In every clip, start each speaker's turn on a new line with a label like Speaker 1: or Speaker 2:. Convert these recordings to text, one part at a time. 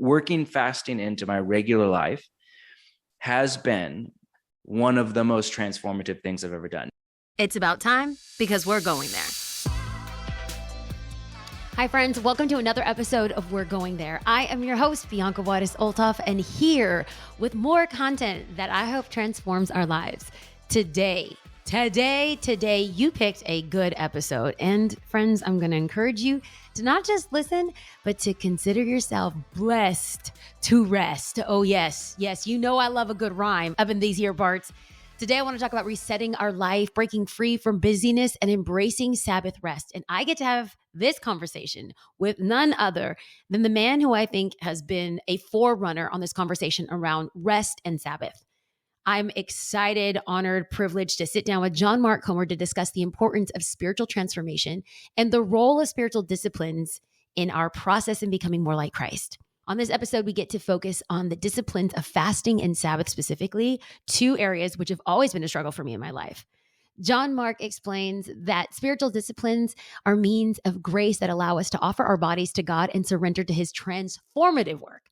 Speaker 1: working fasting into my regular life has been one of the most transformative things I've ever done.
Speaker 2: It's about time because we're going there. Hi, friends. Welcome to another episode of We're Going There. I am your host, Bianca Juarez-Olthoff, and here with more content that I hope transforms our lives. Today, you picked a good episode. And friends, I'm going to encourage you to not just listen, but to consider yourself blessed to rest. Oh, yes. You know I love a good rhyme up in these here parts. Today, I want to talk about resetting our life, breaking free from busyness, and embracing Sabbath rest. And I get to have this conversation with none other than the man who I think has been a forerunner on this conversation around rest and Sabbath. I'm excited, honored, privileged to sit down with John Mark Comer to discuss the importance of spiritual transformation and the role of spiritual disciplines in our process in becoming more like Christ. On this episode, we get to focus on the disciplines of fasting and Sabbath specifically, two areas which have always been a struggle for me in my life. John Mark explains that spiritual disciplines are means of grace that allow us to offer our bodies to God and surrender to his transformative work.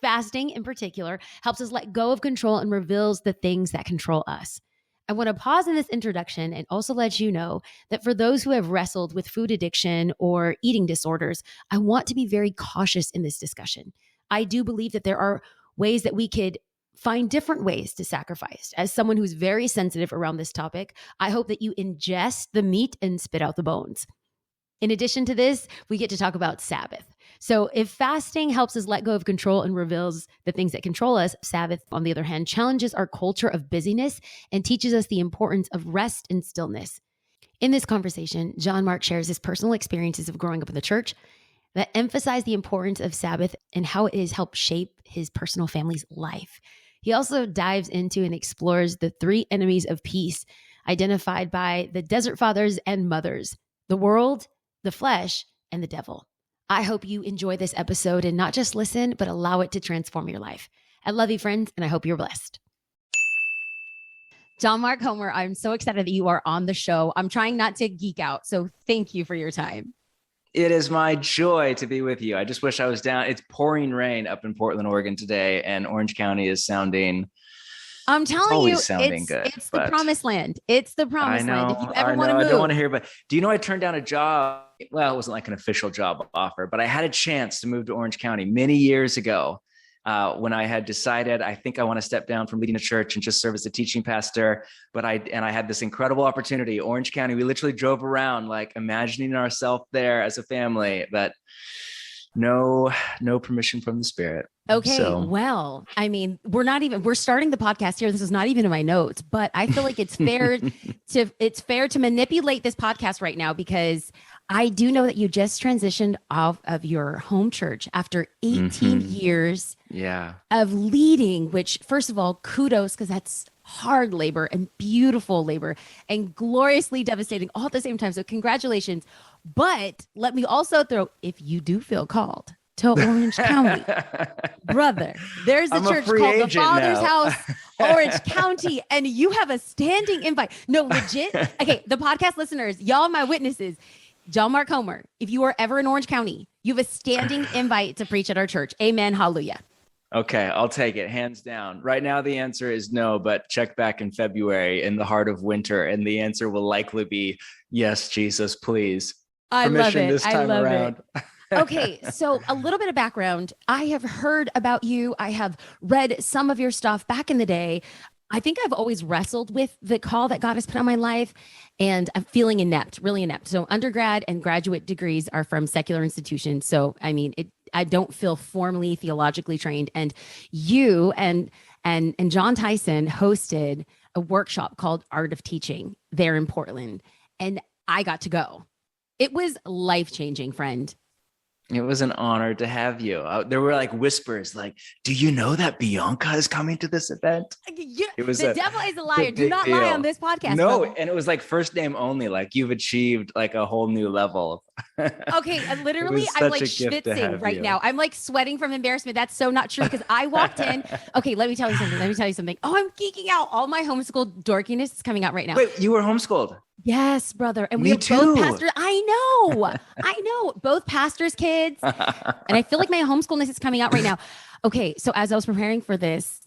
Speaker 2: Fasting, in particular, helps us let go of control and reveals the things that control us. I want to pause in this introduction and also let you know that for those who have wrestled with food addiction or eating disorders, I want to be very cautious in this discussion. I do believe that there are ways that we could find different ways to sacrifice. As someone who's very sensitive around this topic, I hope that you ingest the meat and spit out the bones. In addition to this, we get to talk about Sabbath. So if fasting helps us let go of control and reveals the things that control us, Sabbath, on the other hand, challenges our culture of busyness and teaches us the importance of rest and stillness. In this conversation, John Mark shares his personal experiences of growing up in the church that emphasize the importance of Sabbath and how it has helped shape his personal family's life. He also dives into and explores the three enemies of peace identified by the Desert Fathers and Mothers: the world, the flesh, and the devil. I hope you enjoy this episode and not just listen, but allow it to transform your life. I love you, friends, and I hope you're blessed. John Mark Comer, I'm so excited that you are on the show. I'm trying not to geek out, so thank you for your time.
Speaker 1: It is my joy to be with you. I just wish I was down. It's pouring rain up in Portland, Oregon today, and Orange County is sounding...
Speaker 2: I'm telling you, it's the promised land. It's the promised land. If you ever want to move.
Speaker 1: I don't want to hear, but do you know I turned down a job? Well, it wasn't like an official job offer, but I had a chance to move to Orange County many years ago when I had decided I think I want to step down from leading a church and just serve as a teaching pastor. But I had this incredible opportunity. Orange County, we literally drove around like imagining ourselves there as a family, but no permission from the Spirit.
Speaker 2: Okay. So. Well, I mean, we're starting the podcast here. This is not even in my notes, but I feel like it's fair to manipulate this podcast right now because I do know that you just transitioned off of your home church after 18 years of leading, which first of all, kudos, because that's hard labor and beautiful labor and gloriously devastating all at the same time. So congratulations. But let me also throw, if you do feel called to Orange County, brother, there's a church called the Father's House, Orange County, and you have a standing invite. No, legit. Okay, the podcast listeners, y'all my witnesses. John Mark Comer, if you are ever in Orange County, you have a standing invite to preach at our church. Amen. Hallelujah.
Speaker 1: Okay, I'll take it hands down. Right now, the answer is no, but check back in February in the heart of winter, and the answer will likely be yes, Jesus, please.
Speaker 2: I love it.
Speaker 1: This time around.
Speaker 2: Okay, so a little bit of background. I have heard about you. I have read some of your stuff back in the day. I think I've always wrestled with the call that God has put on my life, and I'm feeling inept, really inept. So undergrad and graduate degrees are from secular institutions. So, I mean, I don't feel formally theologically trained. And you and John Tyson hosted a workshop called Art of Teaching there in Portland, and I got to go. It was life-changing, friend.
Speaker 1: It was an honor to have you. There were like whispers, like, "Do you know that Bianca is coming to this event?"
Speaker 2: It was the devil is a liar. Do not lie on this podcast.
Speaker 1: No,
Speaker 2: brother.
Speaker 1: And it was like first name only. Like you've achieved like a whole new level
Speaker 2: Okay,
Speaker 1: It
Speaker 2: literally,
Speaker 1: was
Speaker 2: I'm
Speaker 1: such
Speaker 2: like
Speaker 1: a gift to
Speaker 2: schwitzing
Speaker 1: have
Speaker 2: right
Speaker 1: you.
Speaker 2: now. I'm like sweating from embarrassment. That's so not true because I walked in. Okay, let me tell you something. Let me tell you something. Oh, I'm geeking out. All my homeschool dorkiness is coming out right now.
Speaker 1: Wait, you were homeschooled?
Speaker 2: Yes, brother. And we
Speaker 1: Me
Speaker 2: have both
Speaker 1: too.
Speaker 2: pastors. I know, both pastors' kids. And I feel like my homeschoolness is coming out right now. Okay, so as I was preparing for this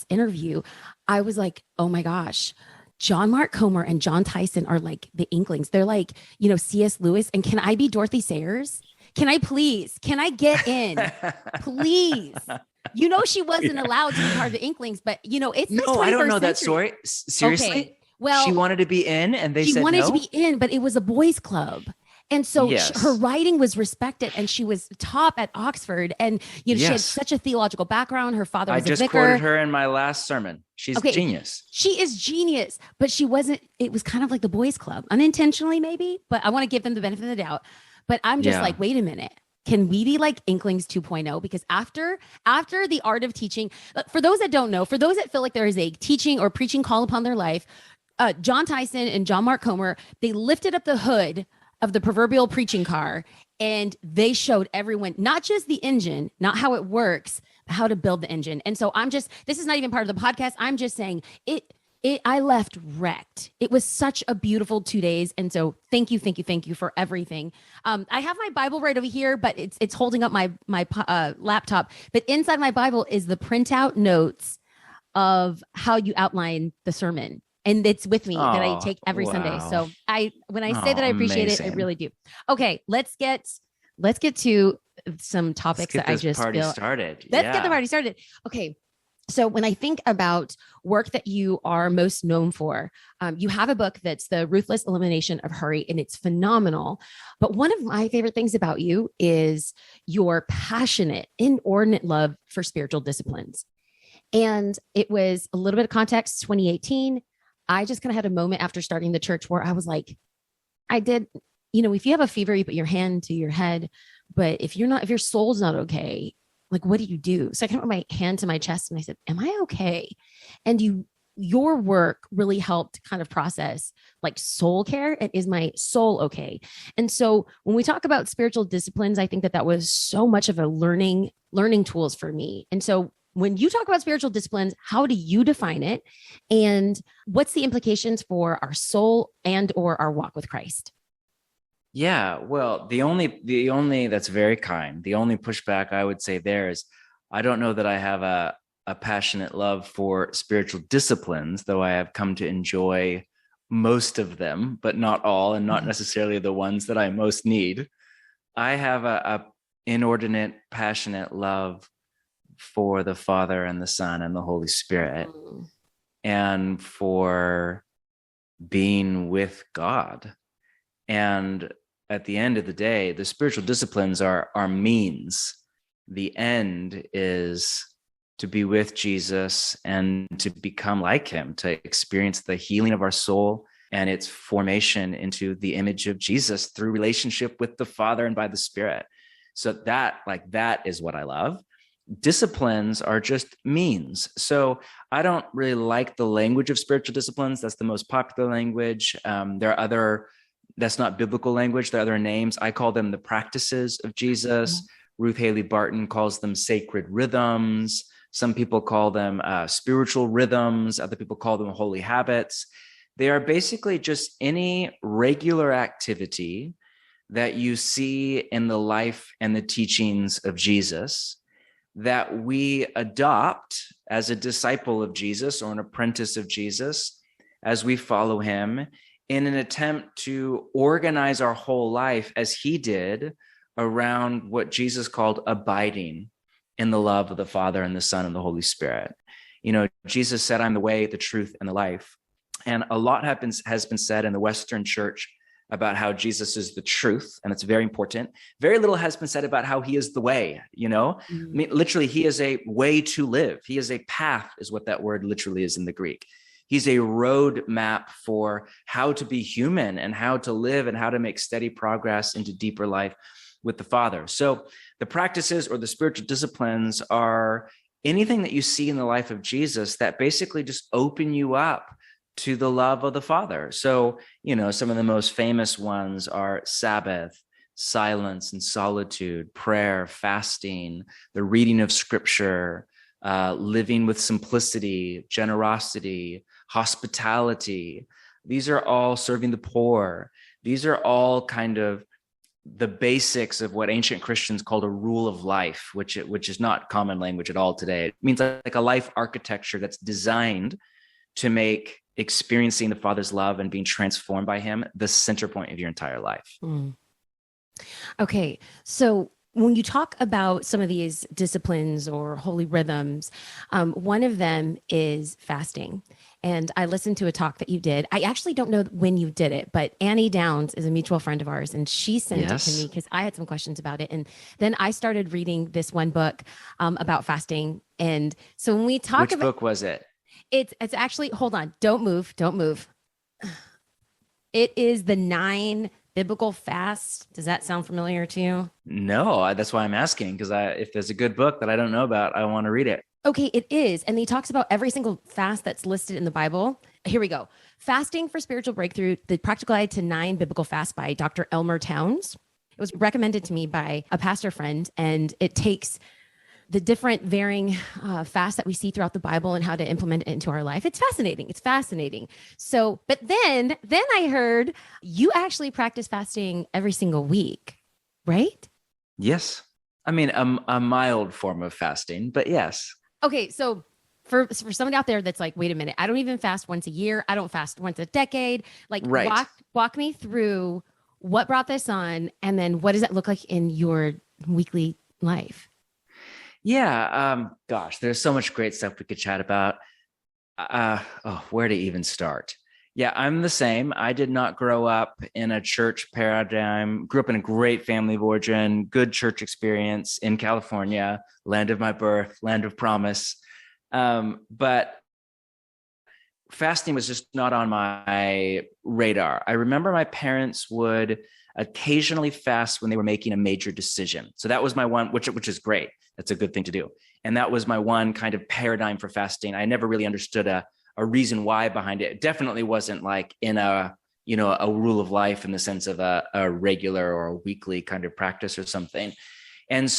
Speaker 2: interview, I was like, oh my gosh, John Mark Comer and John Tyson are like the Inklings. They're like, C.S. Lewis. And can I be Dorothy Sayers? Can I please? Can I get in? Please. She wasn't
Speaker 1: Yeah.
Speaker 2: allowed to be part of the Inklings, but it's the
Speaker 1: No, I don't
Speaker 2: 21st
Speaker 1: know that
Speaker 2: century.
Speaker 1: story. Seriously?
Speaker 2: Okay.
Speaker 1: She
Speaker 2: Well,
Speaker 1: wanted to be in and they
Speaker 2: she
Speaker 1: said
Speaker 2: wanted to
Speaker 1: no?
Speaker 2: be in, but it was a boys' club. And so her
Speaker 1: Yes.
Speaker 2: writing was respected and she was top at Oxford. And, she had
Speaker 1: Yes.
Speaker 2: such a theological background. Her father
Speaker 1: I
Speaker 2: was a
Speaker 1: just quoted
Speaker 2: vicar.
Speaker 1: her in my last sermon. She's
Speaker 2: Okay.
Speaker 1: genius.
Speaker 2: She is genius, but it was kind of like the boys' club, unintentionally, maybe, but I want to give them the benefit of the doubt. But I'm just like, wait a minute. Can we be like Inklings 2.0? Because after the art of teaching, for those that don't know, for those that feel like there is a teaching or preaching call upon their life, John Tyson and John Mark Comer, they lifted up the hood of the proverbial preaching car and they showed everyone, not just the engine, not how it works, but how to build the engine. And so this is not even part of the podcast. I'm just saying I left wrecked. It was such a beautiful 2 days. And so thank you for everything. I have my Bible right over here, but it's holding up my laptop. But inside my Bible is the printout notes of how you outline the sermon. And it's with me that I take every Sunday. So when I say that I appreciate it, I really do. Okay, let's get to some topics that I just
Speaker 1: party
Speaker 2: feel.
Speaker 1: started.
Speaker 2: Let's get the party started. Okay. So when I think about work that you are most known for, you have a book that's The Ruthless Elimination of Hurry, and it's phenomenal. But one of my favorite things about you is your passionate, inordinate love for spiritual disciplines. And it was a little bit of context, 2018. I just kind of had a moment after starting the church where I was like, if you have a fever, you put your hand to your head. But if your soul's not okay, like, what do you do? So I kind of put my hand to my chest and I said, am I okay? And your work really helped kind of process like soul care and is my soul okay? And so when we talk about spiritual disciplines, I think that was so much of a learning tools for me. And so when you talk about spiritual disciplines, how do you define it? And what's the implications for our soul and or our walk with Christ?
Speaker 1: Yeah, well, the only that's very kind. The only pushback I would say there is I don't know that I have a passionate love for spiritual disciplines, though I have come to enjoy most of them, but not all, and not necessarily the ones that I most need. I have a inordinate, passionate love for the Father and the Son and the Holy Spirit, and for being with God. And at the end of the day, the spiritual disciplines are means. The end is to be with Jesus and to become like him, to experience the healing of our soul and its formation into the image of Jesus through relationship with the Father and by the Spirit. So that is what I love. Disciplines are just means. So I don't really like the language of spiritual disciplines. That's the most popular language. That's not biblical language. There are other names. I call them the practices of Jesus. Ruth Haley Barton calls them sacred rhythms. Some people call them spiritual rhythms. Other people call them holy habits. They are basically just any regular activity that you see in the life and the teachings of Jesus that we adopt as a disciple of Jesus or an apprentice of Jesus as we follow him in an attempt to organize our whole life as he did around what Jesus called abiding in the love of the Father and the Son and the Holy Spirit. Jesus said, I'm the way, the truth, and the life. And a lot has been said in the Western church about how Jesus is the truth, and it's very important. Very little has been said about how he is the way, I mean, literally, he is a way to live. He is a path, is what that word literally is in the Greek. He's a road map for how to be human and how to live and how to make steady progress into deeper life with the Father. So the practices or the spiritual disciplines are anything that you see in the life of Jesus that basically just open you up to the love of the Father. So, some of the most famous ones are Sabbath, silence and solitude, prayer, fasting, the reading of scripture, living with simplicity, generosity, hospitality. These are all serving the poor. These are all kind of the basics of what ancient Christians called a rule of life, which is not common language at all today. It means like a life architecture that's designed to make experiencing the Father's love and being transformed by him the center point of your entire life.
Speaker 2: Mm. Okay. So when you talk about some of these disciplines or holy rhythms, one of them is fasting. And I listened to a talk that you did. I actually don't know when you did it, but Annie Downs is a mutual friend of ours, and she sent it to me because I had some questions about it. And then I started reading this one book about fasting. And so when we talk
Speaker 1: Which book was it?
Speaker 2: It's actually, hold on, don't move. It is the 9 biblical fasts. Does that sound familiar to you?
Speaker 1: No, that's why I'm asking, because if there's a good book that I don't know about, I want to read it.
Speaker 2: Okay, it is. And he talks about every single fast that's listed in the Bible. Here we go. Fasting for Spiritual Breakthrough, the Practical Guide to 9 Biblical Fasts by Dr. Elmer Towns. It was recommended to me by a pastor friend, and it takes the different varying fasts that we see throughout the Bible and how to implement it into our life. It's fascinating. So, but then I heard you actually practice fasting every single week, right?
Speaker 1: Yes. I mean, a mild form of fasting, but yes.
Speaker 2: Okay. So for someone out there that's like, wait a minute, I don't even fast once a year. I don't fast once a decade. Like
Speaker 1: right.
Speaker 2: walk me through what brought this on. And then what does that look like in your weekly life?
Speaker 1: Yeah. Gosh, there's so much great stuff we could chat about. Where to even start? Yeah, I'm the same. I did not grow up in a church paradigm, grew up in a great family of origin, good church experience in California, land of my birth, land of promise. But fasting was just not on my radar. I remember my parents would occasionally fast when they were making a major decision. So that was my one, which is great. That's a good thing to do. And that was my one kind of paradigm for fasting. I never really understood a reason why behind it. It definitely wasn't like in a rule of life in the sense of a regular or a weekly kind of practice or something. And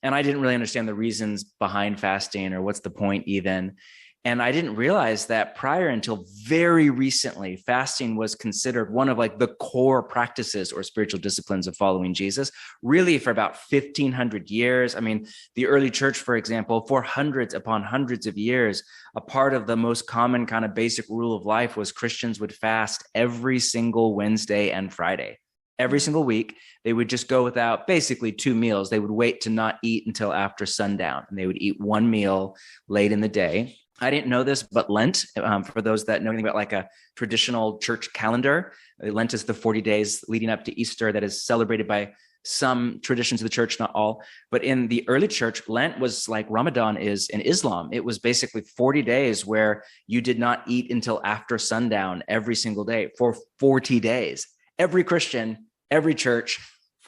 Speaker 1: I didn't really understand the reasons behind fasting or what's the point even. And I didn't realize that prior until very recently, fasting was considered one of like the core practices or spiritual disciplines of following Jesus, really for about 1,500 years. I mean, the early church, for example, for hundreds upon hundreds of years, a part of the most common kind of basic rule of life was Christians would fast every single Wednesday and Friday. Every single week, they would just go without basically 2 meals. They would wait to not eat until after sundown, and they would eat 1 meal late in the day. I didn't know this, but Lent, for those that know anything about like a traditional church calendar, Lent is the 40 days leading up to Easter that is celebrated by some traditions of the church, not all. But in the early church, Lent was like Ramadan is in Islam. It was basically 40 days where you did not eat until after sundown every single day for 40 days. Every Christian, every church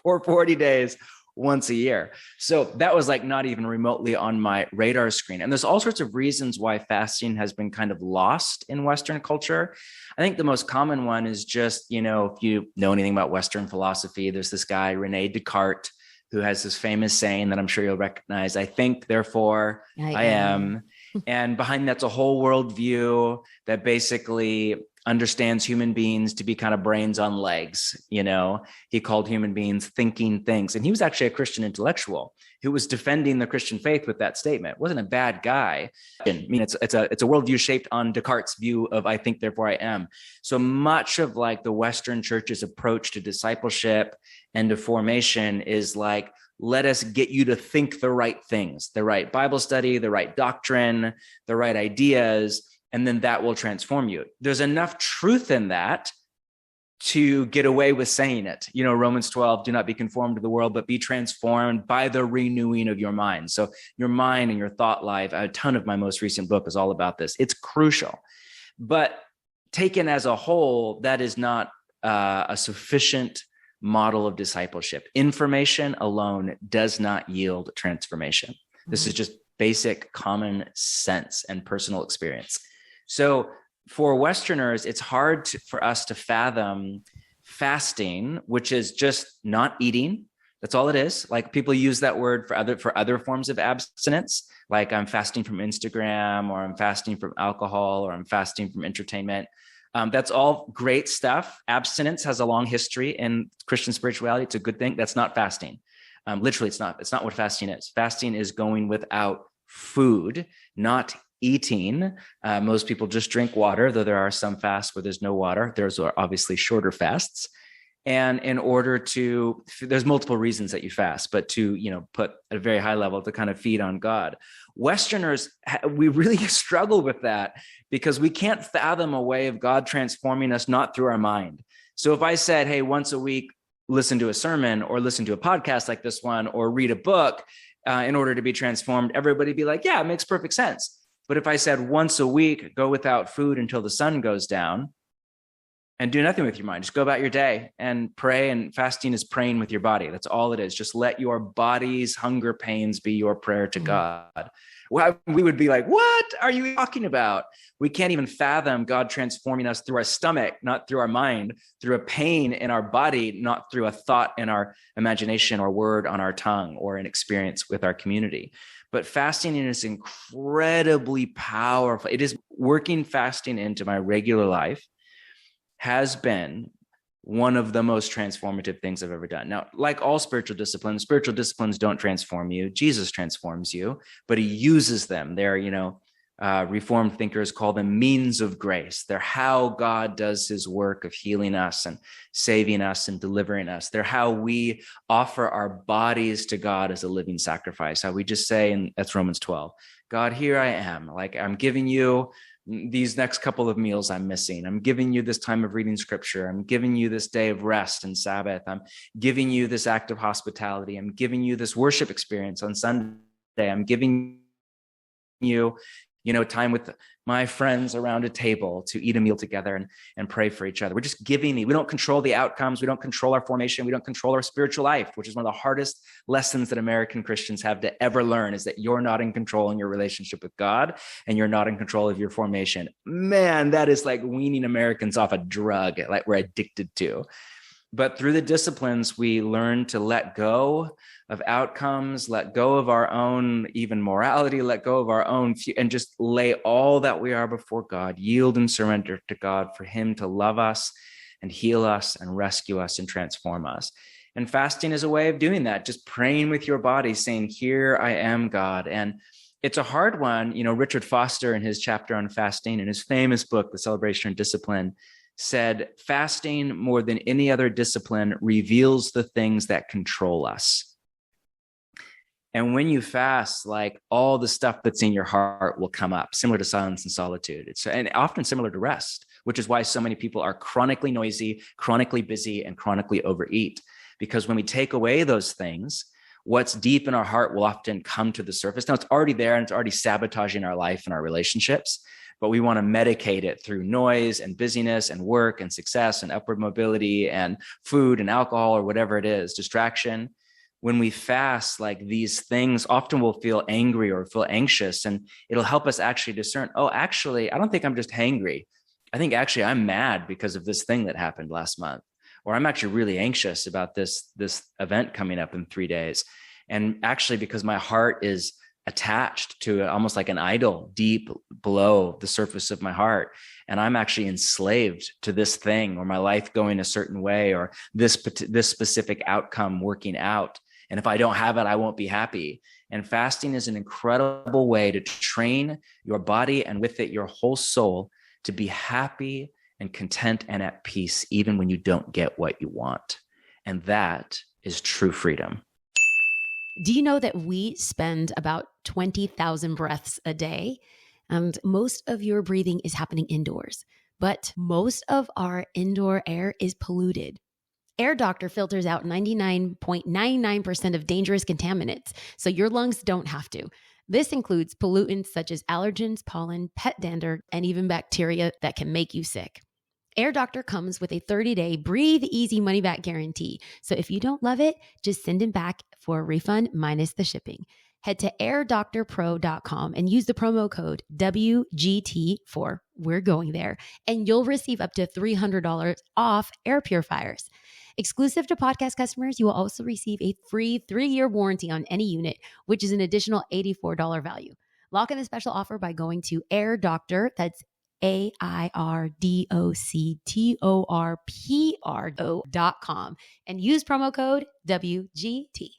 Speaker 1: for 40 days. Once a year. So that was like not even remotely on my radar screen. And there's all sorts of reasons why fasting has been kind of lost in Western culture. I think the most common one is just, if you know anything about Western philosophy, there's this guy, Rene Descartes, who has this famous saying that I'm sure you'll recognize: I think, therefore I am. And behind that's a whole worldview that basically understands human beings to be kind of brains on legs. He called human beings thinking things. And he was actually a Christian intellectual who was defending the Christian faith with that statement. Wasn't a bad guy. I mean, it's a worldview shaped on Descartes' view of I think, therefore I am. So much of like the Western church's approach to discipleship and to formation is like, let us get you to think the right things, the right Bible study, the right doctrine, the right ideas, and then that will transform you. There's enough truth in that to get away with saying it. Romans 12, do not be conformed to the world, but be transformed by the renewing of your mind. So your mind and your thought life, a ton of my most recent book is all about this. It's crucial. But taken as a whole, that is not a sufficient model of discipleship. Information alone does not yield transformation. This is just basic common sense and personal experience. So for Westerners, it's hard for us to fathom fasting, which is just not eating. That's all it is. Like people use that word for other forms of abstinence, like I'm fasting from Instagram, or I'm fasting from alcohol, or I'm fasting from entertainment. That's all great stuff. Abstinence has a long history in Christian spirituality. It's a good thing. That's not fasting. Literally, it's not. It's not what fasting is. Fasting is going without food, not eating. Most people just drink water, though there are some fasts where there's no water. There's obviously shorter fasts. And in order to, there's multiple reasons that you fast, but to, put at a very high level to kind of feed on God. Westerners, we really struggle with that because we can't fathom a way of God transforming us not through our mind. So if I said, hey, once a week, listen to a sermon or listen to a podcast like this one or read a book in order to be transformed, everybody'd be like, yeah, it makes perfect sense. But if I said once a week, go without food until the sun goes down, and do nothing with your mind. Just go about your day and pray. And fasting is praying with your body. That's all it is. Just let your body's hunger pains be your prayer to God. Well, we would be like, what are you talking about? We can't even fathom God transforming us through our stomach, not through our mind, through a pain in our body, not through a thought in our imagination or word on our tongue or an experience with our community. But fasting is incredibly powerful. It is working fasting into my regular life has been one of the most transformative things I've ever done. Now, like all spiritual disciplines don't transform you. Jesus transforms you, but he uses them. They're, Reformed thinkers call them means of grace. They're how God does his work of healing us and saving us and delivering us. They're how we offer our bodies to God as a living sacrifice. How we just say, and that's Romans 12, God, here I am. Like I'm giving you these next couple of meals I'm missing. I'm giving you this time of reading scripture. I'm giving you this day of rest and Sabbath. I'm giving you this act of hospitality. I'm giving you this worship experience on Sunday. I'm giving you, time with my friends around a table to eat a meal together and pray for each other. We're just giving. We don't control the outcomes. We don't control our formation. We don't control our spiritual life, which is one of the hardest lessons that American Christians have to ever learn, is that you're not in control in your relationship with God and you're not in control of your formation. Man, that is like weaning Americans off a drug like we're addicted to. But through the disciplines, we learn to let go of outcomes, let go of our own even morality, let go of our own, and just lay all that we are before God, yield and surrender to God for him to love us and heal us and rescue us and transform us. And fasting is a way of doing that, just praying with your body, saying, here I am, God. And it's a hard one. Richard Foster, in his chapter on fasting, in his famous book, The Celebration of Discipline, said, fasting more than any other discipline reveals the things that control us. And when you fast, like all the stuff that's in your heart will come up, similar to silence and solitude. And often similar to rest, which is why so many people are chronically noisy, chronically busy, and chronically overeat. Because when we take away those things, what's deep in our heart will often come to the surface. Now, it's already there and it's already sabotaging our life and our relationships, but we want to medicate it through noise and busyness and work and success and upward mobility and food and alcohol or whatever it is, distraction. When we fast, like these things, often we'll feel angry or feel anxious, and it'll help us actually discern, oh, actually, I don't think I'm just hangry. I think actually I'm mad because of this thing that happened last month, or I'm actually really anxious about this event coming up in 3 days. And actually, because my heart is attached to it, almost like an idol deep below the surface of my heart. And I'm actually enslaved to this thing, or my life going a certain way, or this specific outcome working out. And if I don't have it, I won't be happy. And fasting is an incredible way to train your body and with it, your whole soul to be happy and content and at peace, even when you don't get what you want. And that is true freedom.
Speaker 2: Do you know that we spend about 20,000 breaths a day? And most of your breathing is happening indoors, but most of our indoor air is polluted. Air Doctor filters out 99.99% of dangerous contaminants, so your lungs don't have to. This includes pollutants such as allergens, pollen, pet dander, and even bacteria that can make you sick. Air Doctor comes with a 30-day breathe easy money back guarantee. So if you don't love it, just send it back for a refund minus the shipping. head to airdoctorpro.com and use the promo code WGT for We're Going There, and you'll receive up to $300 off air purifiers. Exclusive to podcast customers, you will also receive a free 3-year warranty on any unit, which is an additional $84 value. Lock in the special offer by going to Air Doctor, that's AIRDOCTORPRO.com, and use promo code WGT.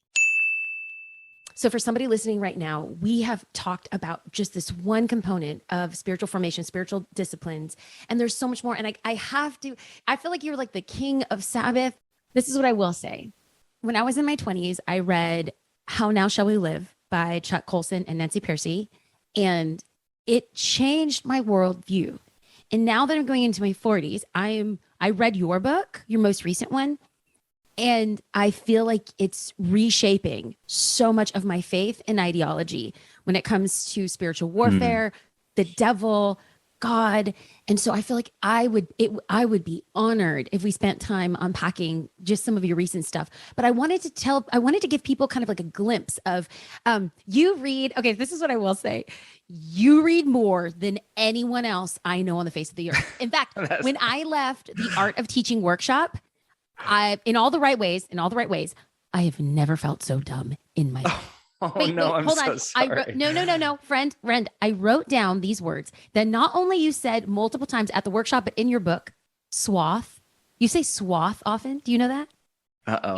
Speaker 2: So for somebody listening right now, we have talked about just this one component of spiritual formation, spiritual disciplines, and there's so much more. And I feel like you're like the king of Sabbath. This is what I will say. When I was in my 20s, I read How Now Shall We Live by Chuck Colson and Nancy Pearcey, and it changed my worldview. And now that I'm going into my 40s, I read your book, your most recent one, and I feel like it's reshaping so much of my faith and ideology when it comes to spiritual warfare, the devil, God. And so I feel like I would be honored if we spent time unpacking just some of your recent stuff. But I wanted to give people kind of like a glimpse of, okay, this is what I will say. You read more than anyone else I know on the face of the earth. In fact, when I left the Art of Teaching workshop, in all the right ways, I have never felt so dumb in my life.
Speaker 1: I'm so sorry.
Speaker 2: No, friend, I wrote down these words that not only you said multiple times at the workshop, but in your book, swath. You say swath often. Do you know that?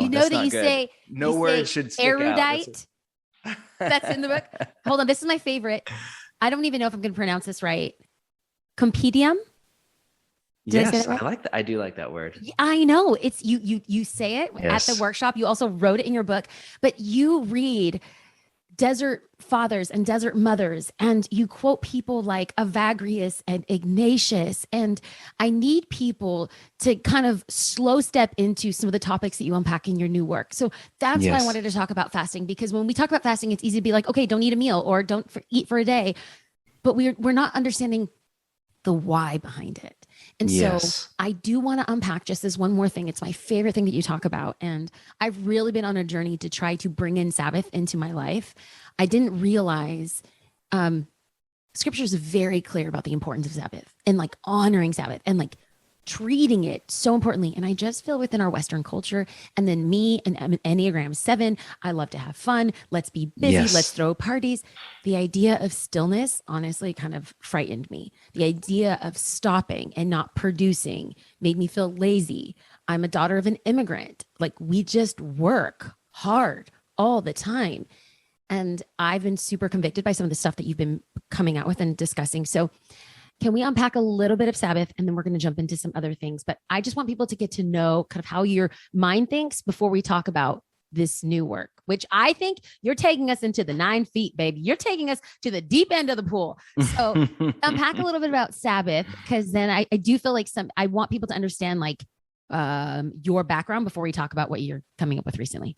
Speaker 2: You know that you good. Say
Speaker 1: no word should stick
Speaker 2: erudite.
Speaker 1: Out.
Speaker 2: That's in the book. Hold on, this is my favorite. I don't even know if I'm going to pronounce this right. Compedium.
Speaker 1: Yes, I like that. I do like that word.
Speaker 2: I know it's you say it at the workshop. You also wrote it in your book, but you read desert fathers and desert mothers, and you quote people like Evagrius and Ignatius. And I need people to kind of slow step into some of the topics that you unpack in your new work. So that's why I wanted to talk about fasting, because when we talk about fasting, it's easy to be like, okay, don't eat a meal or don't eat for a day, but we're not understanding the why behind it. And so I do want to unpack just this one more thing. It's my favorite thing that you talk about. And I've really been on a journey to try to bring in Sabbath into my life. I didn't realize scripture is very clear about the importance of Sabbath and like honoring Sabbath and like treating it so importantly. And I just feel within our Western culture, and then me and Enneagram 7, I love to have fun. Let's be busy. Let's throw parties. The idea of stillness honestly kind of frightened me. The idea of stopping and not producing made me feel lazy. I'm a daughter of an immigrant. Like, we just work hard all the time. And I've been super convicted by some of the stuff that you've been coming out with and discussing. So can we unpack a little bit of Sabbath, and then we're going to jump into some other things? But I just want people to get to know kind of how your mind thinks before we talk about this new work, which I think you're taking us into the 9 feet, baby. You're taking us to the deep end of the pool. So unpack a little bit about Sabbath, because then I do feel like I want people to understand like your background before we talk about what you're coming up with recently.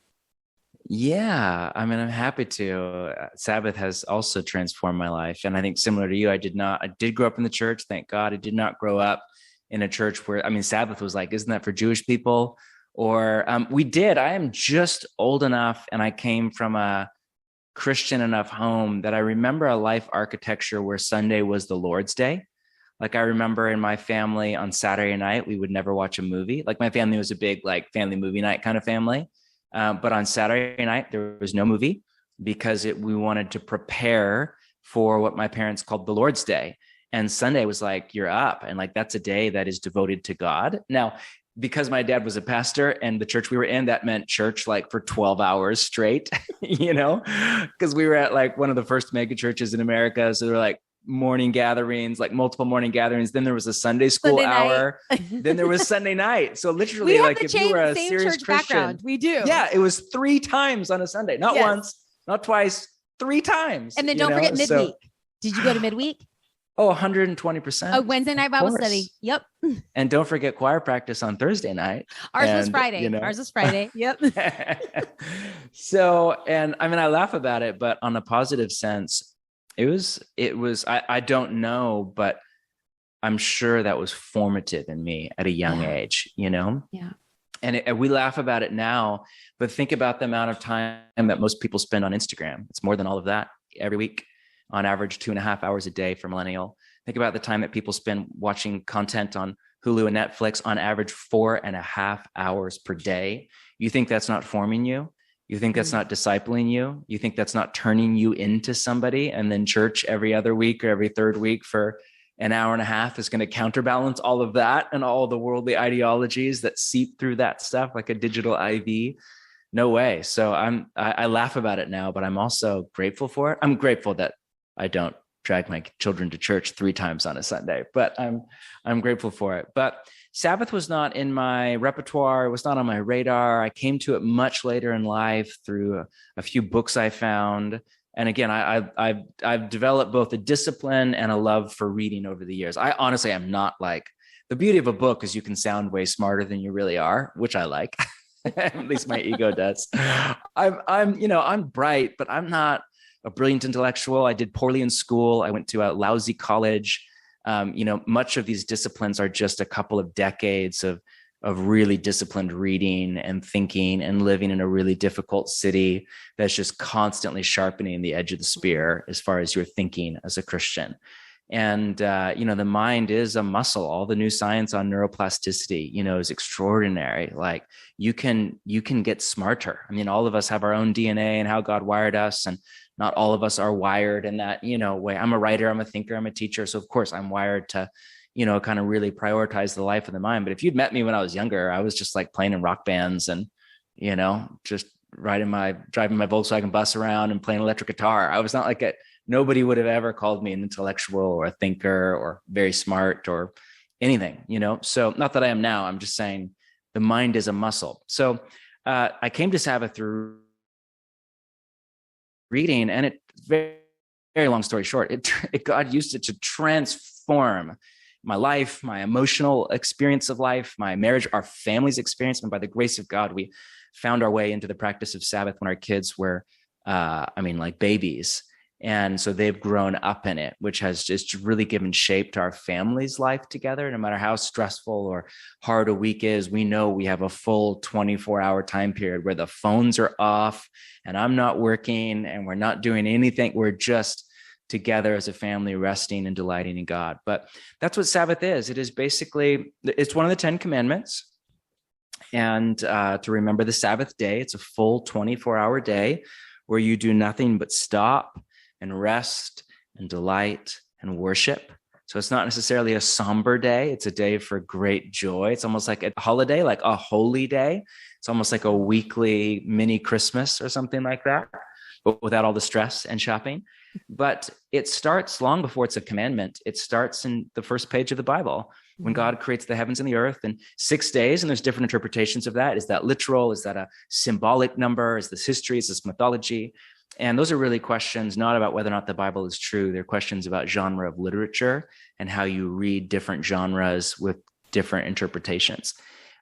Speaker 1: Yeah, I mean, I'm happy to. Sabbath has also transformed my life. And I think similar to you, I did grow up in the church. Thank God I did not grow up in a church where, I mean, Sabbath was like, isn't that for Jewish people? Or I am just old enough, and I came from a Christian enough home that I remember a life architecture where Sunday was the Lord's Day. Like, I remember in my family on Saturday night, we would never watch a movie. Like, my family was a big like family movie night kind of family. But on Saturday night, there was no movie because we wanted to prepare for what my parents called the Lord's Day. And Sunday was like, you're up. And like, that's a day that is devoted to God. Now, because my dad was a pastor and the church we were in, that meant church like for 12 hours straight, because we were at like one of the first mega churches in America. So there were like morning gatherings, like multiple morning gatherings. Then there was a Sunday school hour. Then there was Sunday night. So literally, like if you were a serious Christian,
Speaker 2: we do.
Speaker 1: Yeah, it was 3 times on a Sunday, not once, not twice, 3 times.
Speaker 2: And then don't forget midweek. So, did you go to midweek?
Speaker 1: Oh, 120%.
Speaker 2: Oh, Wednesday night Bible study. Yep.
Speaker 1: And don't forget choir practice on Thursday night.
Speaker 2: Ours was Friday. Yep.
Speaker 1: So, and I mean, I laugh about it, but on a positive sense, it was, I don't know, but I'm sure that was formative in me at a young age,
Speaker 2: Yeah.
Speaker 1: And we laugh about it now, but think about the amount of time that most people spend on Instagram. It's more than all of that every week, on average 2.5 hours a day for millennial. Think about the time that people spend watching content on Hulu and Netflix, on average 4.5 hours per day. You think that's not forming you? You think that's not discipling you? You think that's not turning you into somebody? And then church every other week or every third week for an hour and a half is going to counterbalance all of that and all the worldly ideologies that seep through that stuff like a digital IV. No way. So I laugh about it now, but I'm also grateful for it. I'm grateful that I don't drag my children to church 3 times on a Sunday, but I'm grateful for it. But Sabbath was not in my repertoire. It was not on my radar. I came to it much later in life through a few books I found. And again, I've developed both a discipline and a love for reading over the years. I honestly am not like, the beauty of a book is you can sound way smarter than you really are, which I like. At least my ego does. I'm bright, but I'm not a brilliant intellectual. I did poorly in school. I went to a lousy college. Much of these disciplines are just a couple of decades of really disciplined reading and thinking and living in a really difficult city that's just constantly sharpening the edge of the spear as far as your thinking as a Christian. And, the mind is a muscle. All the new science on neuroplasticity, is extraordinary. Like you can get smarter. I mean, all of us have our own DNA and how God wired us, and not all of us are wired in that, way. I'm a writer, I'm a thinker, I'm a teacher. So of course I'm wired to, kind of really prioritize the life of the mind. But if you'd met me when I was younger, I was just like playing in rock bands and, just driving my Volkswagen bus around and playing electric guitar. I was not like nobody would have ever called me an intellectual or a thinker or very smart or anything, So not that I am now, I'm just saying the mind is a muscle. So I came to Sabbath through reading, and it very, very long story short, God used it to transform my life, my emotional experience of life, my marriage, our family's experience. And by the grace of God, we found our way into the practice of Sabbath when our kids were, like babies. And so they've grown up in it, which has just really given shape to our family's life together. No matter how stressful or hard a week is, we know we have a full 24-hour time period where the phones are off and I'm not working and we're not doing anything. We're just together as a family, resting and delighting in God. But that's what Sabbath is. It is basically, it's one of the 10 commandments. And to remember the Sabbath day, it's a full 24-hour day where you do nothing but stop and rest and delight and worship. So it's not necessarily a somber day. It's a day for great joy. It's almost like a holiday, like a holy day. It's almost like a weekly mini Christmas or something like that, but without all the stress and shopping. But it starts long before it's a commandment. It starts in the first page of the Bible when God creates the heavens and the earth in 6 days. And there's different interpretations of that. Is that literal? Is that a symbolic number? Is this history? Is this mythology? And those are really questions not about whether or not the Bible is true. They're questions about genre of literature and how you read different genres with different interpretations.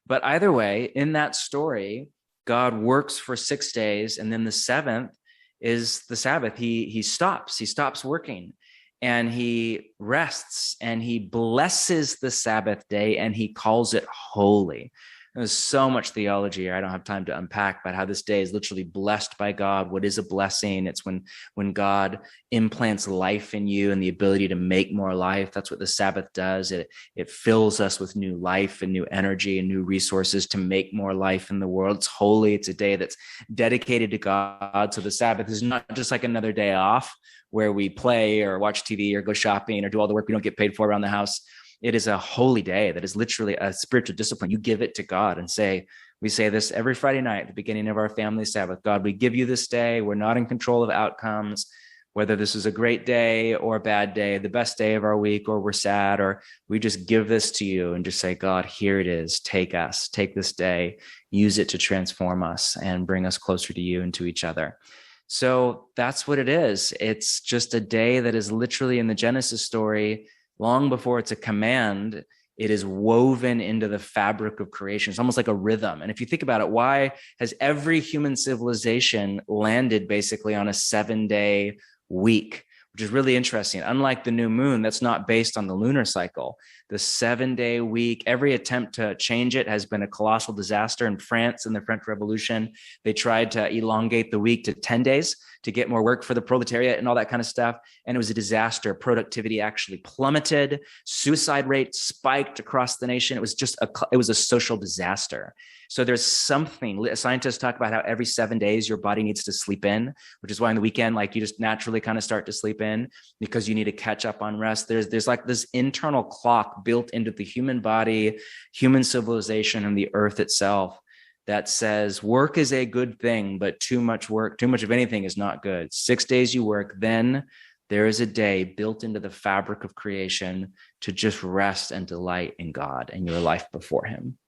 Speaker 1: But either way, in that story, God works for 6 days, and then the seventh is the Sabbath. He stops working, and he rests, and he blesses the Sabbath day, and he calls it holy. There's so much theology here I don't have time to unpack about how this day is literally blessed by God. What is a blessing? It's when God implants life in you and the ability to make more life. That's what the Sabbath does. It fills us with new life and new energy and new resources to make more life in the world. It's holy. It's a day that's dedicated to God. So the Sabbath is not just like another day off where we play or watch TV or go shopping or do all the work we don't get paid for around the house. It is a holy day that is literally a spiritual discipline. You give it to God and we say this every Friday night at the beginning of our family Sabbath. God, we give you this day. We're not in control of outcomes, whether this is a great day or a bad day, the best day of our week, or we're sad, or we just give this to you and just say, God, here it is. Take this day, use it to transform us and bring us closer to you and to each other. So that's what it is. It's just a day that is literally in the Genesis story. Long before it's a command, it is woven into the fabric of creation. It's almost like a rhythm. And if you think about it, why has every human civilization landed basically on a 7-day week, which is really interesting? Unlike the new moon, that's not based on the lunar cycle. the 7-day week. Every attempt to change it has been a colossal disaster. In France, in the French Revolution, they tried to elongate the week to 10 days to get more work for the proletariat and all that kind of stuff. And it was a disaster. Productivity actually plummeted. Suicide rate spiked across the nation. It was a social disaster. So there's something, scientists talk about how every 7 days your body needs to sleep in, which is why on the weekend, like you just naturally kind of start to sleep in because you need to catch up on rest. There's like this internal clock built into the human body, human civilization, and the earth itself that says work is a good thing, but too much work, too much of anything is not good. 6 days you work, then there is a day built into the fabric of creation to just rest and delight in God and your life before him.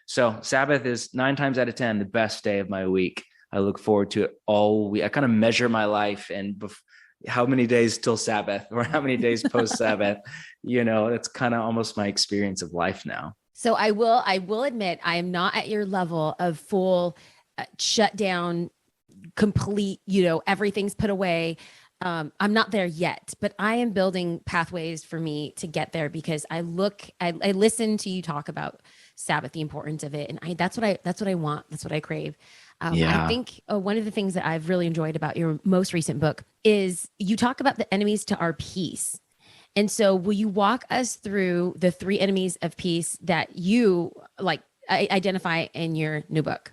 Speaker 1: So Sabbath is 9 times out of 10 the best day of my week. I look forward to it all week. I kind of measure my life and how many days till Sabbath or how many days post Sabbath. It's kind of almost my experience of life now.
Speaker 2: So I will admit I am not at your level of full shutdown, complete, everything's put away. I'm not there yet, but I am building pathways for me to get there because I listen to you talk about Sabbath, the importance of it. And that's what I want. That's what I crave. I think one of the things that I've really enjoyed about your most recent book is you talk about the enemies to our peace. And so will you walk us through the 3 enemies of peace that you identify in your new book?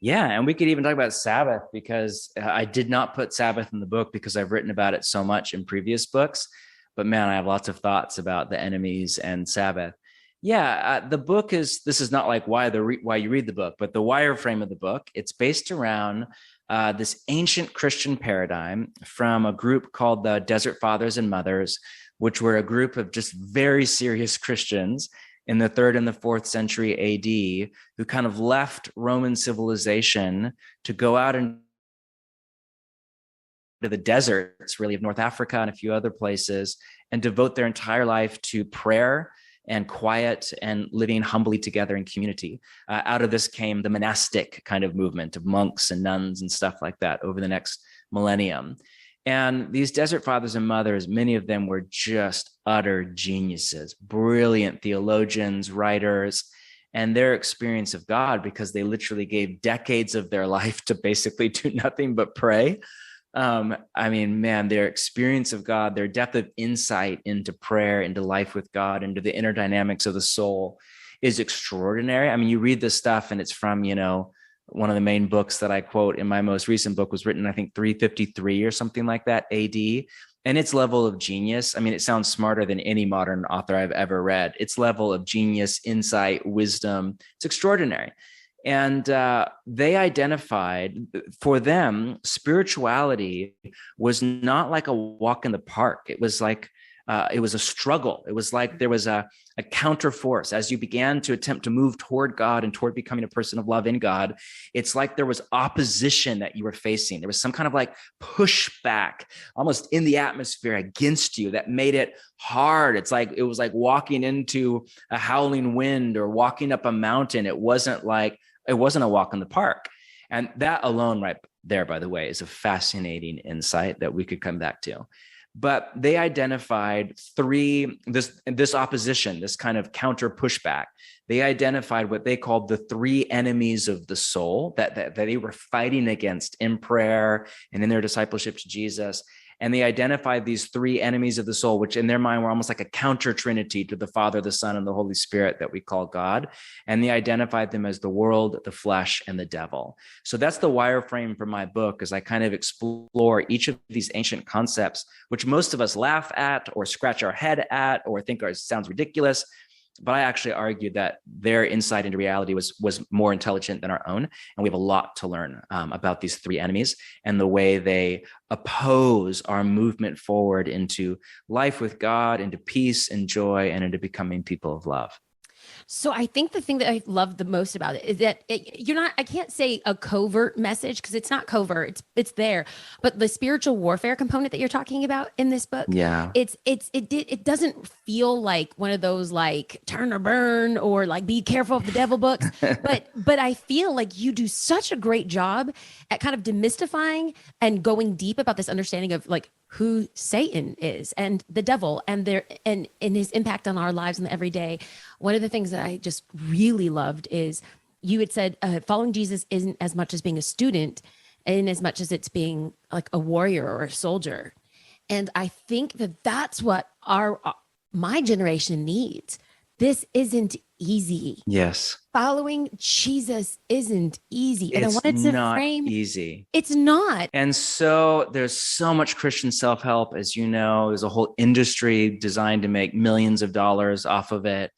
Speaker 1: Yeah. And we could even talk about Sabbath because I did not put Sabbath in the book because I've written about it so much in previous books. But man, I have lots of thoughts about the enemies and Sabbath. Yeah, the book this is not like why you read the book, but the wireframe of the book. It's based around this ancient Christian paradigm from a group called the Desert Fathers and Mothers, which were a group of just very serious Christians in the 3rd and the 4th century AD who kind of left Roman civilization to go out into the deserts, really, of North Africa and a few other places, and devote their entire life to prayer and quiet and living humbly together in community. Out of this came the monastic kind of movement of monks and nuns and stuff like that over the next millennium. And these Desert Fathers and Mothers, many of them were just utter geniuses, brilliant theologians, writers, and their experience of God, because they literally gave decades of their life to basically do nothing but pray. Their experience of God, their depth of insight into prayer, into life with God, into the inner dynamics of the soul is extraordinary. I mean, you read this stuff and it's from, one of the main books that I quote in my most recent book was written, I think 353 or something like that AD. And its level of genius, it sounds smarter than any modern author I've ever read. Its level of genius, insight, wisdom, it's extraordinary. And they identified, for them, spirituality was not like a walk in the park. It was like, it was a struggle. It was like there was a counter force. As you began to attempt to move toward God and toward becoming a person of love in God, it's like there was opposition that you were facing. There was some kind of like pushback almost in the atmosphere against you that made it hard. It was like walking into a howling wind or walking up a mountain. It wasn't a walk in the park. And that alone right there, by the way, is a fascinating insight that we could come back to. But they identified this opposition, this kind of counter pushback. They identified what they called the 3 enemies of the soul that they were fighting against in prayer and in their discipleship to Jesus. And they identified these 3 enemies of the soul, which in their mind were almost like a counter trinity to the Father, the Son, and the Holy Spirit that we call God. And they identified them as the world, the flesh, and the devil. So that's the wireframe for my book, as I kind of explore each of these ancient concepts, which most of us laugh at or scratch our head at or think sounds ridiculous. But I actually argued that their insight into reality was more intelligent than our own. And we have a lot to learn about these 3 enemies and the way they oppose our movement forward into life with God, into peace and joy, and into becoming people of love.
Speaker 2: So I think the thing that I love the most about it is that I can't say a covert message because it's not covert, it's there, but the spiritual warfare component that you're talking about in this book, it doesn't feel like one of those like turn or burn or like be careful of the devil books, but I feel like you do such a great job at kind of demystifying and going deep about this understanding of like who Satan is and the devil and his impact on our lives in the everyday. One of the things that I just really loved is you had said following Jesus isn't as much as being a student in as much as it's being like a warrior or a soldier. And I think that that's what my generation needs. This isn't easy.
Speaker 1: Yes.
Speaker 2: Following Jesus isn't easy. And
Speaker 1: It's
Speaker 2: I wanted to
Speaker 1: not
Speaker 2: frame
Speaker 1: easy.
Speaker 2: It's not.
Speaker 1: And so there's so much Christian self-help, as you know, there's a whole industry designed to make millions of dollars off of it.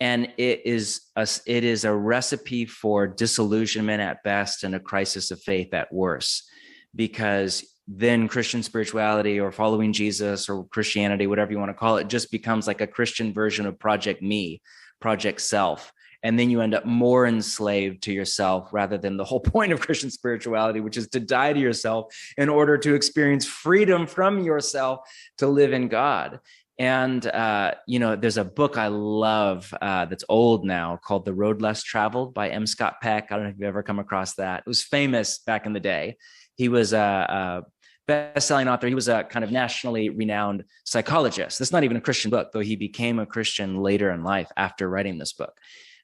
Speaker 1: And it is a recipe for disillusionment at best and a crisis of faith at worst, because then Christian spirituality or following Jesus or Christianity, whatever you want to call it, just becomes like a Christian version of Project Me, Project Self. And then you end up more enslaved to yourself rather than the whole point of Christian spirituality, which is to die to yourself in order to experience freedom from yourself to live in God. And, there's a book I love that's old now called The Road Less Traveled by M. Scott Peck. I don't know if you've ever come across that. It was famous back in the day. He was a best-selling author. He was a kind of nationally renowned psychologist. That's not even a Christian book, though he became a Christian later in life after writing this book.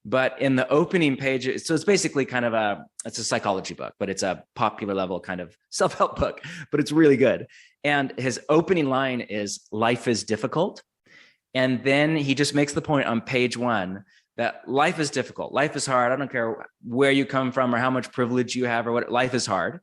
Speaker 1: But in the opening page, so it's basically kind of it's a psychology book, but it's a popular level kind of self-help book, but it's really good. And his opening line is, life is difficult. And then he just makes the point on page 1 that life is difficult. Life is hard. I don't care where you come from or how much privilege you have or what, life is hard.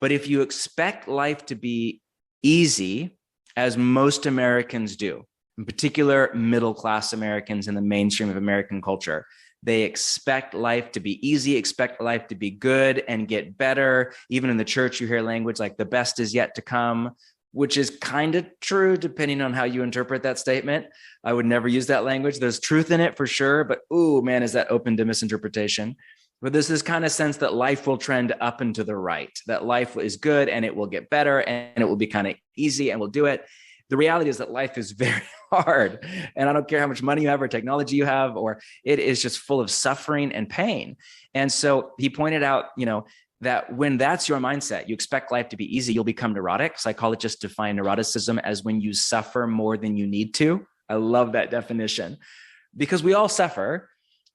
Speaker 1: But if you expect life to be easy, as most Americans do, in particular middle-class Americans in the mainstream of American culture, they expect life to be easy, expect life to be good and get better. Even in the church, you hear language like the best is yet to come, which is kind of true depending on how you interpret that statement. I would never use that language. There's truth in it for sure, but ooh, man, is that open to misinterpretation. But there's this kind of sense that life will trend up and to the right, that life is good and it will get better and it will be kind of easy and we'll do it. The reality is that life is very hard. And I don't care how much money you have or technology you have, or it is just full of suffering and pain. And so he pointed out, that when that's your mindset, you expect life to be easy, you'll become neurotic. Psychologists define neuroticism as when you suffer more than you need to. I love that definition because we all suffer,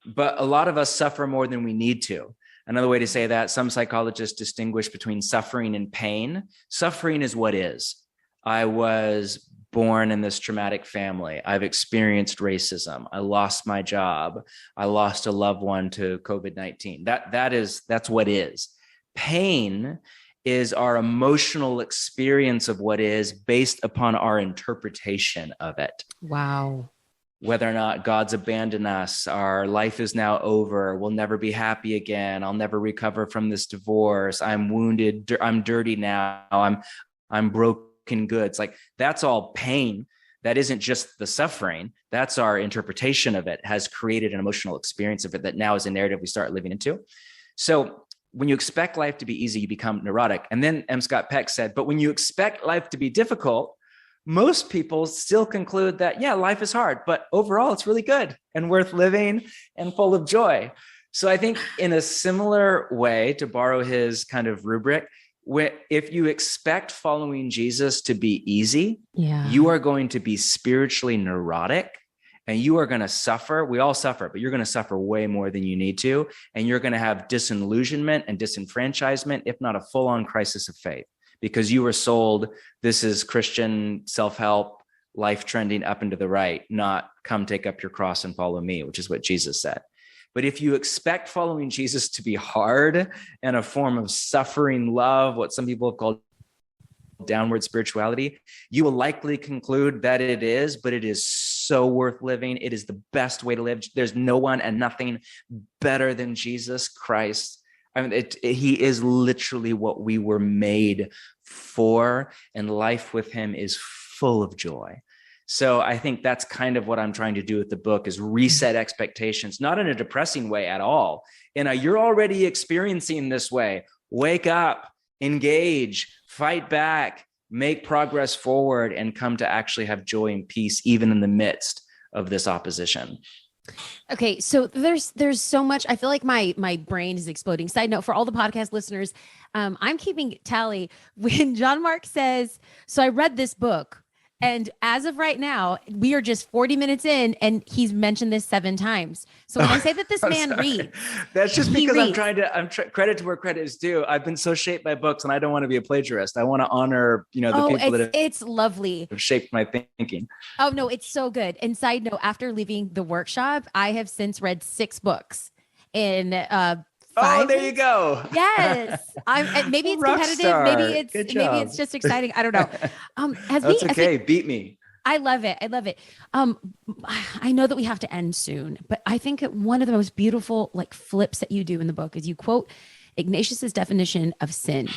Speaker 1: but a lot of us suffer more than we need to. Another way to say that, some psychologists distinguish between suffering and pain. Suffering is what is. I was born in this traumatic family. I've experienced racism. I lost my job. I lost a loved one to COVID-19. That's what is. Pain is our emotional experience of what is based upon our interpretation of it.
Speaker 2: Wow.
Speaker 1: Whether or not God's abandoned us, our life is now over, we'll never be happy again, I'll never recover from this divorce, I'm wounded, I'm dirty now, I'm broken goods. Like that's all pain. That isn't just the suffering. That's our interpretation of it has created an emotional experience of it that now is a narrative we start living into. So when you expect life to be easy, you become neurotic. And then M. Scott Peck said, but when you expect life to be difficult, most people still conclude that, yeah, life is hard, but overall it's really good and worth living and full of joy. So I think in a similar way, to borrow his kind of rubric, if you expect following Jesus to be easy, you are going to be spiritually neurotic and you are going to suffer. We all suffer, but you're going to suffer way more than you need to. And you're going to have disillusionment and disenfranchisement, if not a full-on crisis of faith, because you were sold, this is Christian self-help, life trending up and to the right, not come take up your cross and follow me, which is what Jesus said. But if you expect following Jesus to be hard and a form of suffering love, what some people have called downward spirituality, you will likely conclude that it is, but it is so worth living. It is the best way to live. There's no one and nothing better than Jesus Christ. I mean, he is literally what we were made for, and life with him is full of joy. So I think that's kind of what I'm trying to do with the book, is reset expectations, not in a depressing way at all. You're already experiencing this way. Wake up, engage, fight back, make progress forward, and come to actually have joy and peace, even in the midst of this opposition.
Speaker 2: Okay, so there's so much. I feel like my brain is exploding. Side note for all the podcast listeners, I'm keeping tally when John Mark says, "So I read this book, and as of right now, we are just 40 minutes in, and he's mentioned this 7 times." So when I
Speaker 1: Oh,
Speaker 2: say that this
Speaker 1: I'm
Speaker 2: man
Speaker 1: sorry.
Speaker 2: reads,
Speaker 1: That's just
Speaker 2: he
Speaker 1: because
Speaker 2: reads.
Speaker 1: credit to where credit is due. I've been so shaped by books and I don't want to be a plagiarist. I want to honor, the
Speaker 2: Oh,
Speaker 1: people that
Speaker 2: it's lovely.
Speaker 1: have shaped my thinking.
Speaker 2: Oh no, it's so good. And side note, after leaving the workshop, I have since read 6 books in
Speaker 1: Oh,
Speaker 2: five
Speaker 1: there you
Speaker 2: weeks.
Speaker 1: go.
Speaker 2: Yes. Maybe it's
Speaker 1: Rock
Speaker 2: competitive,
Speaker 1: star. Good
Speaker 2: maybe
Speaker 1: job.
Speaker 2: it's just exciting. I don't know.
Speaker 1: That's
Speaker 2: As we
Speaker 1: okay. Beat me.
Speaker 2: I love it. I love it. Um I know that we have to end soon, but I think one of the most beautiful like flips that you do in the book is you quote Ignatius's definition of sin.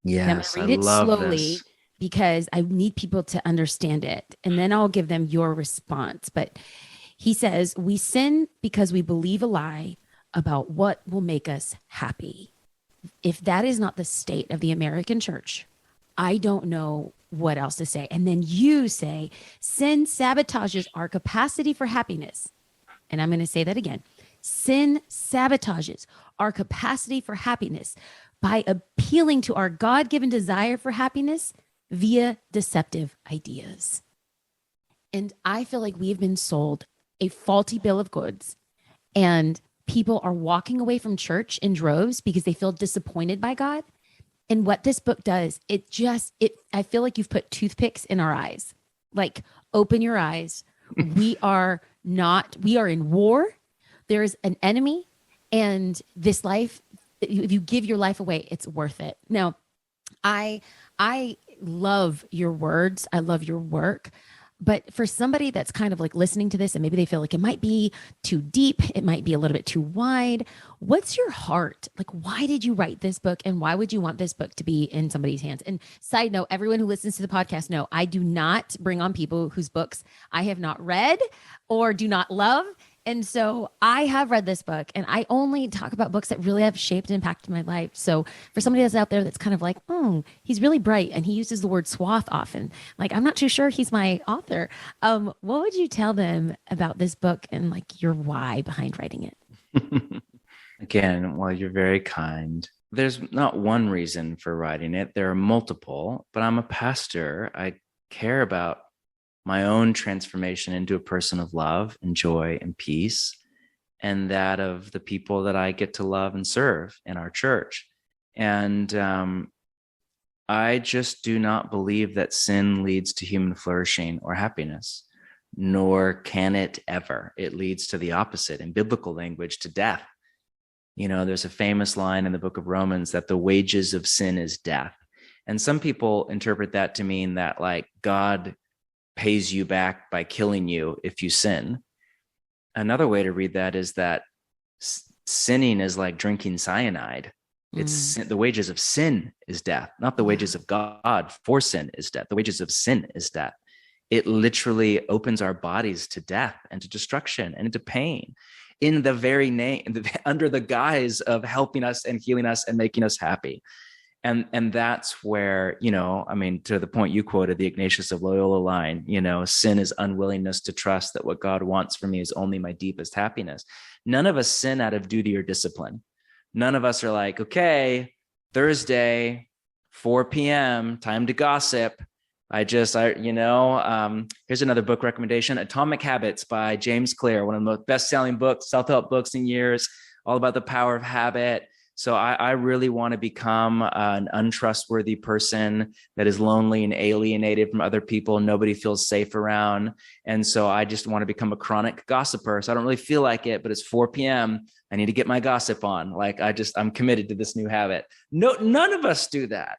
Speaker 2: And I'm going to
Speaker 1: Yes, I
Speaker 2: read it
Speaker 1: love this.
Speaker 2: slowly because I need people to understand it. And then I'll give them your response. But he says, we sin because we believe a lie about what will make us happy. If that is not the state of the American church, I don't know what else to say. And then you say, sin sabotages our capacity for happiness. And I'm going to say that again. Sin sabotages our capacity for happiness by appealing to our God given desire for happiness via deceptive ideas. And I feel like we've been sold a faulty bill of goods, and people are walking away from church in droves because they feel disappointed by God. And what this book does, I feel like you've put toothpicks in our eyes. Like, open your eyes. We are in war. There is an enemy, and this life, if you give your life away, it's worth it. Now, I love your words. I love your work. But for somebody that's kind of like listening to this and maybe they feel like it might be too deep, it might be a little bit too wide. What's your heart? Like, why did you write this book and why would you want this book to be in somebody's hands? And side note, everyone who listens to the podcast know I do not bring on people whose books I have not read or do not love. And so I have read this book and I only talk about books that really have shaped and impacted my life. So for somebody that's out there that's kind of like, oh, he's really bright and he uses the word swath often. Like, I'm not too sure he's my author. What would you tell them about this book and like your why behind writing it?
Speaker 1: Again, well, you're very kind. There's not one reason for writing it. There are multiple, but I'm a pastor. I care about my own transformation into a person of love and joy and peace, and that of the people that I get to love and serve in our church. And I just do not believe that sin leads to human flourishing or happiness, nor can it ever. It leads to the opposite, in biblical language, to death. There's a famous line in the book of Romans that the wages of sin is death. And some people interpret that to mean that like God pays you back by killing you if you sin. Another way to read that is that sinning is like drinking cyanide. It's the wages of sin is death, not the wages of God for sin is death. The wages of sin is death. It literally opens our bodies to death and to destruction and into pain in the very name, under the guise of helping us and healing us and making us happy. And that's where, to the point you quoted, the Ignatius of Loyola line, sin is unwillingness to trust that what God wants for me is only my deepest happiness. None of us sin out of duty or discipline. None of us are like, okay, Thursday, 4 p.m., time to gossip. Here's another book recommendation, Atomic Habits by James Clear, one of the most best-selling books, self-help books in years, all about the power of habit. So I really want to become an untrustworthy person that is lonely and alienated from other people. Nobody feels safe around. And so I just want to become a chronic gossiper. So I don't really feel like it, but it's 4 p.m. I need to get my gossip on. I'm committed to this new habit. No, none of us do that.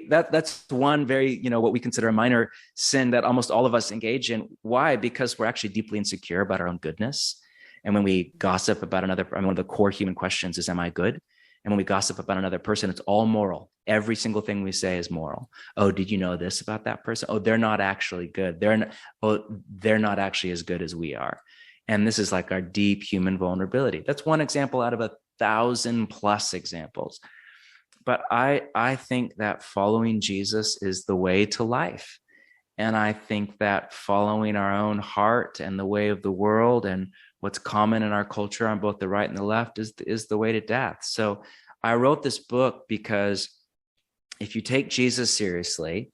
Speaker 1: That's one very, what we consider a minor sin that almost all of us engage in. Why? Because we're actually deeply insecure about our own goodness. And when we gossip about another, one of the core human questions is, am I good? And when we gossip about another person, it's all moral. Every single thing we say is moral. Oh, did you know this about that person? Oh, they're not actually good. They're not actually as good as we are. And this is like our deep human vulnerability. That's one example out of 1,000+ examples. But I think that following Jesus is the way to life. And I think that following our own heart and the way of the world and what's common in our culture on both the right and the left is the way to death. So I wrote this book because if you take Jesus seriously,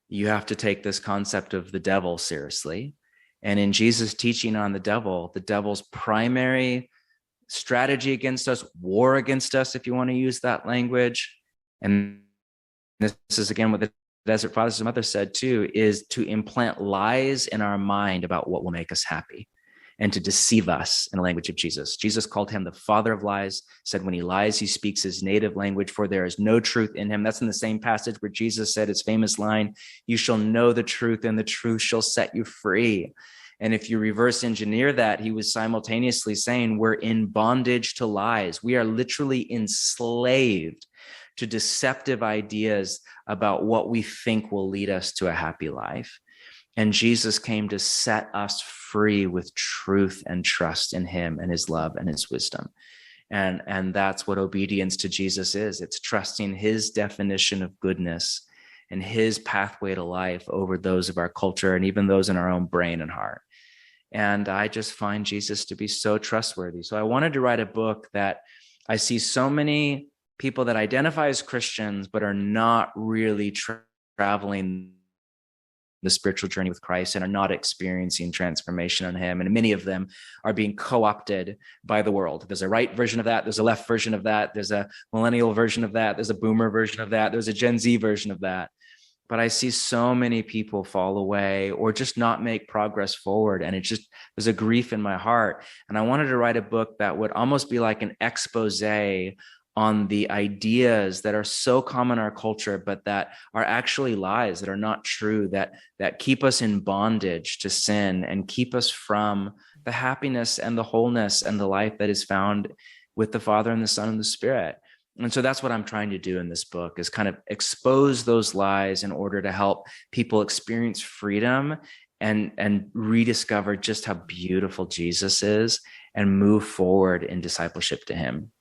Speaker 1: you have to take this concept of the devil seriously. And in Jesus' teaching on the devil's primary strategy against us, war against us, if you want to use that language, and this is again what the Desert Fathers and Mother said too, is to implant lies in our mind about what will make us happy and to deceive us in the language of Jesus. Jesus called him the father of lies, said when he lies, he speaks his native language, for there is no truth in him. That's in the same passage where Jesus said his famous line, you shall know the truth and the truth shall set you free. And if you reverse engineer that, he was simultaneously saying we're in bondage to lies. We are literally enslaved to deceptive ideas about what we think will lead us to a happy life. And Jesus came to set us free with truth and trust in him and his love and his wisdom. And that's what obedience to Jesus is. It's trusting his definition of goodness and his pathway to life over those of our culture and even those in our own brain and heart. And I just find Jesus to be so trustworthy. So I wanted to write a book that I see so many people that identify as Christians, but are not really traveling the spiritual journey with Christ and are not experiencing transformation in him. And many of them are being co-opted by the world. There's a right version of that. There's a left version of that. There's a millennial version of that. There's a boomer version of that. There's a Gen Z version of that. But I see so many people fall away or just not make progress forward. And there's a grief in my heart. And I wanted to write a book that would almost be like an expose on the ideas that are so common in our culture, but that are actually lies, that are not true, that keep us in bondage to sin and keep us from the happiness and the wholeness and the life that is found with the Father and the Son and the Spirit. And so that's what I'm trying to do in this book, is kind of expose those lies in order to help people experience freedom and rediscover just how beautiful Jesus is and move forward in discipleship to him.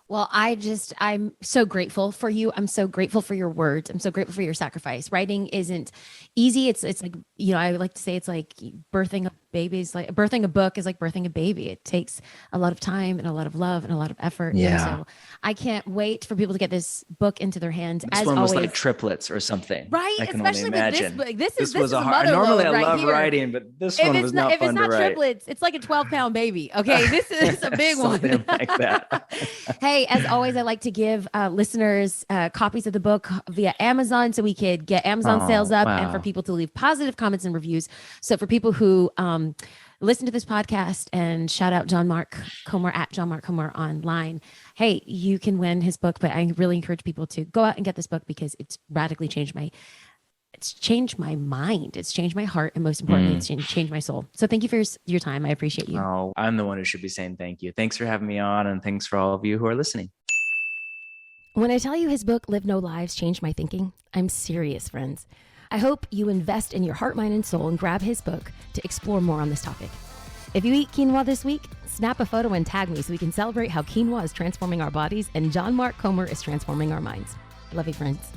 Speaker 2: Well, I'm so grateful for you. I'm so grateful for your words. I'm so grateful for your sacrifice. Writing isn't easy. It's like, I like to say it's like birthing a baby is like birthing a book is like birthing a baby. It takes a lot of time and a lot of love and a lot of effort.
Speaker 1: Yeah.
Speaker 2: And so I can't wait for people to get this book into their hands.
Speaker 1: This
Speaker 2: as
Speaker 1: one
Speaker 2: always,
Speaker 1: was like triplets or something.
Speaker 2: Right.
Speaker 1: I can
Speaker 2: Especially
Speaker 1: only imagine.
Speaker 2: with this book. This
Speaker 1: was
Speaker 2: is
Speaker 1: a hard.
Speaker 2: mother
Speaker 1: Normally,
Speaker 2: load
Speaker 1: I
Speaker 2: right
Speaker 1: love
Speaker 2: here.
Speaker 1: writing, but this one was not fun to write.
Speaker 2: If it's not triplets, it's like a 12-pound baby. Okay, this is a big one.
Speaker 1: Something like that.
Speaker 2: Hey, as always, I like to give listeners copies of the book via Amazon so we could get Amazon sales up and for people to leave positive comments and reviews. So for people who listen to this podcast and shout out John Mark Comer at John Mark Comer online, hey, you can win his book. But I really encourage people to go out and get this book because it's radically changed my mind. It's changed my heart. And most importantly, it's changed my soul. So thank you for your time. I appreciate you.
Speaker 1: Oh, I'm the one who should be saying thank you. Thanks for having me on. And thanks for all of you who are listening.
Speaker 2: When I tell you his book, Live No Lives, Changed My Thinking, I'm serious, friends. I hope you invest in your heart, mind, and soul and grab his book to explore more on this topic. If you eat quinoa this week, snap a photo and tag me so we can celebrate how quinoa is transforming our bodies and John Mark Comer is transforming our minds. Love you, friends.